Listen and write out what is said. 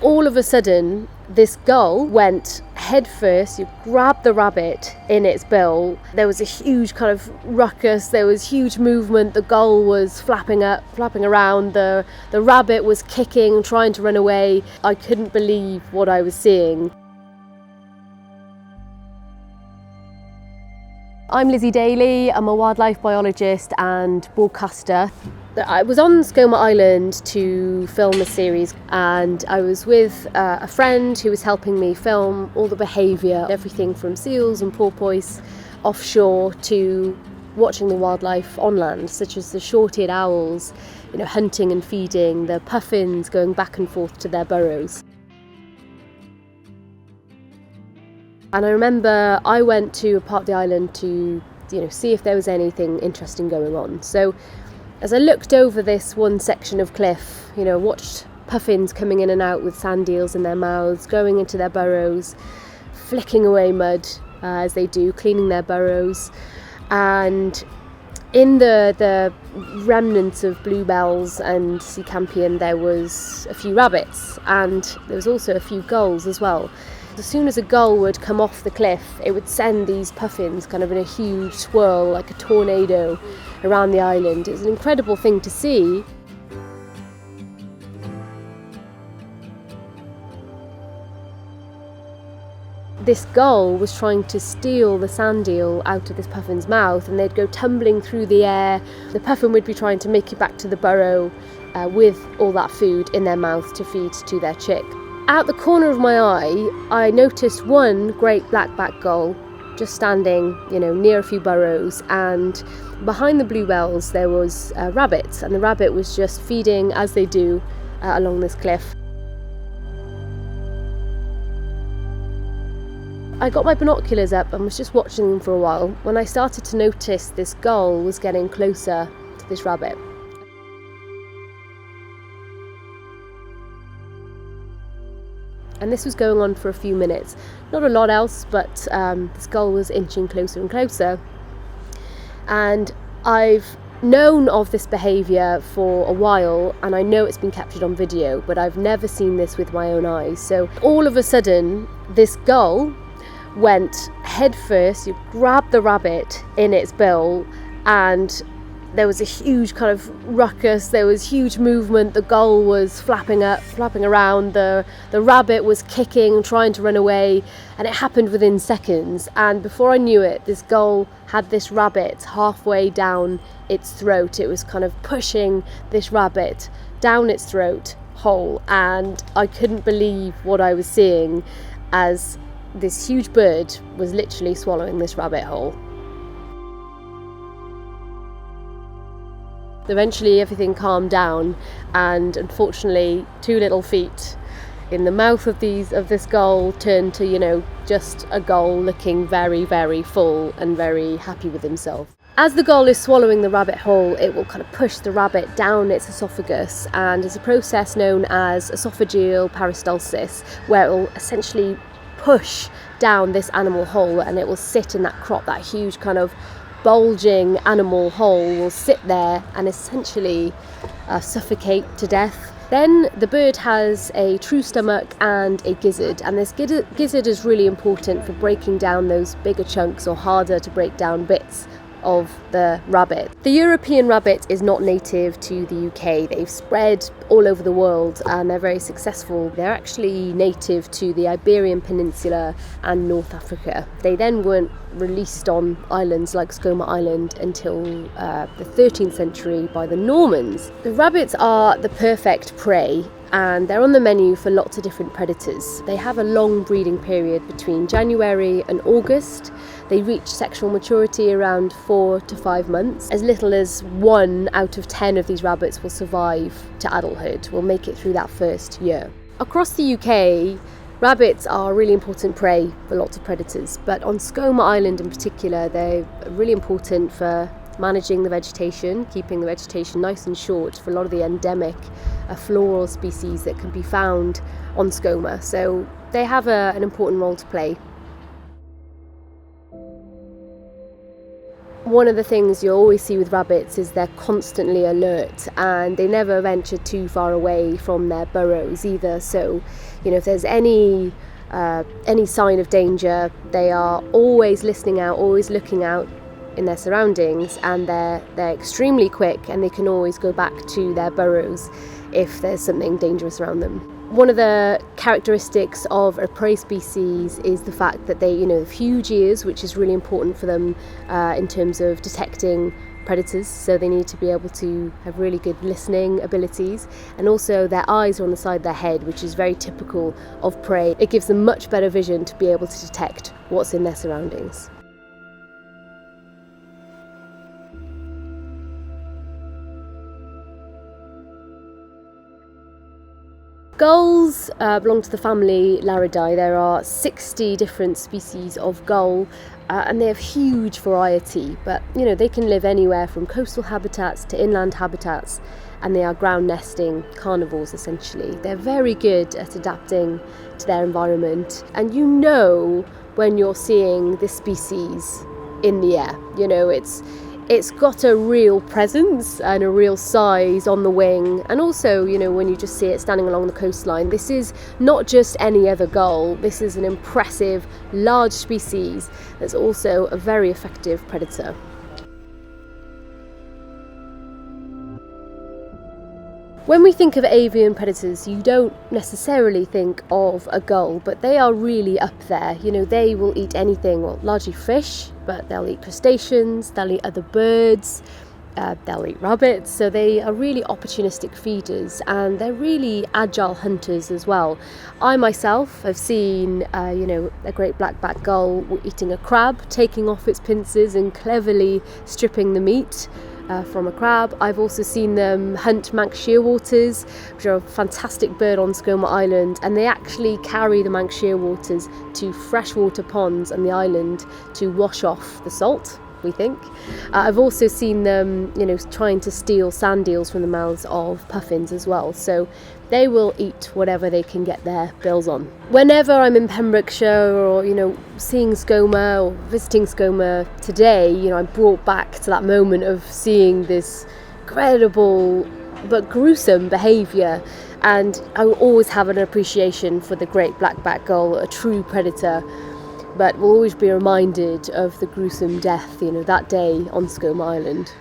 all of a sudden, this gull went head first, you grabbed the rabbit in its bill. There was a huge kind of ruckus, there was huge movement, the gull was flapping around, the rabbit was kicking, trying to run away. I couldn't believe what I was seeing. I'm Lizzie Daly, I'm a wildlife biologist and broadcaster. I was on Skomer Island to film a series, and I was with a friend who was helping me film all the behaviour, everything from seals and porpoise offshore to watching the wildlife on land, such as the short-eared owls, hunting and feeding, the puffins going back and forth to their burrows. And I remember I went to a part of the island to see if there was anything interesting going on. So as I looked over this one section of cliff, watched puffins coming in and out with sand eels in their mouths, going into their burrows, flicking away mud as they do, cleaning their burrows. And in the remnants of bluebells and sea campion, there was a few rabbits, and there was also a few gulls as well. As soon as a gull would come off the cliff, it would send these puffins kind of in a huge swirl, like a tornado, around the island. It was an incredible thing to see. This gull was trying to steal the sand eel out of this puffin's mouth, and they'd go tumbling through the air. The puffin would be trying to make it back to the burrow with all that food in their mouth to feed to their chick. Out the corner of my eye, I noticed one great blackback gull just standing, near a few burrows, and behind the bluebells there was rabbits, and the rabbit was just feeding, as they do, along this cliff. I got my binoculars up and was just watching them for a while when I started to notice this gull was getting closer to this rabbit. And this was going on for a few minutes. Not a lot else, but this gull was inching closer and closer. And I've known of this behaviour for a while, and I know it's been captured on video, but I've never seen this with my own eyes. So all of a sudden, this gull went head first, you grabbed the rabbit in its bill, and there was a huge kind of ruckus, there was huge movement, the gull was flapping around, the rabbit was kicking, trying to run away, and it happened within seconds. And before I knew it, this gull had this rabbit halfway down its throat. It was kind of pushing this rabbit down its throat hole, and I couldn't believe what I was seeing as this huge bird was literally swallowing this rabbit whole. Eventually everything calmed down, and unfortunately 2 little feet in the mouth of this gull turned to, just a gull looking very, very full and very happy with himself. As the gull is swallowing the rabbit whole, it will kind of push the rabbit down its esophagus, and it's a process known as esophageal peristalsis, where it will essentially push down this animal whole, and it will sit in that crop, that huge kind of bulging animal hole will sit there and essentially suffocate to death. Then the bird has a true stomach and a gizzard, and this gizzard is really important for breaking down those bigger chunks or harder to break down bits of the rabbit. The European rabbit is not native to the UK. They've spread all over the world and they're very successful. They're actually native to the Iberian Peninsula and North Africa. They then weren't released on islands like Skomer Island until the 13th century by the Normans. The rabbits are the perfect prey, and they're on the menu for lots of different predators. They have a long breeding period between January and August. They reach sexual maturity around 4 to 5 months. As little as 1 out of 10 of these rabbits will survive to adulthood, will make it through that first year. Across the UK, rabbits are really important prey for lots of predators, but on Skomer Island in particular, they're really important for managing the vegetation, keeping the vegetation nice and short for a lot of the endemic floral species that can be found on Skomer. So they have an important role to play. One of the things you always see with rabbits is they're constantly alert, and they never venture too far away from their burrows either. So, if there's any sign of danger, they are always listening out, always looking out in their surroundings, and they're extremely quick, and they can always go back to their burrows if there's something dangerous around them. One of the characteristics of a prey species is the fact that they have huge ears, which is really important for them in terms of detecting predators. So they need to be able to have really good listening abilities, and also their eyes are on the side of their head, which is very typical of prey. It gives them much better vision to be able to detect what's in their surroundings. Gulls belong to the family Laridae. There are 60 different species of gull, and they have huge variety, but they can live anywhere from coastal habitats to inland habitats, and they are ground nesting carnivores essentially. They're very good at adapting to their environment, and when you're seeing this species in the air, it's got a real presence and a real size on the wing, and also when you just see it standing along the coastline. This is not just any other gull. This is an impressive large species that's also a very effective predator. When we think of avian predators, you don't necessarily think of a gull, but they are really up there. They will eat anything, largely fish, but they'll eat crustaceans, they'll eat other birds, they'll eat rabbits. So they are really opportunistic feeders, and they're really agile hunters as well. I myself have seen, a great black-backed gull eating a crab, taking off its pincers and cleverly stripping the meat from a crab. I've also seen them hunt Manx shearwaters, which are a fantastic bird on Skomer Island, and they actually carry the Manx shearwaters to freshwater ponds on the island to wash off the salt, we think. I've also seen them, trying to steal sand eels from the mouths of puffins as well. So they will eat whatever they can get their bills on. Whenever I'm in Pembrokeshire or, seeing Skomer or visiting Skomer today, I'm brought back to that moment of seeing this incredible but gruesome behaviour. And I will always have an appreciation for the great black-backed gull, a true predator, but we'll always be reminded of the gruesome death, that day on Skomer Island.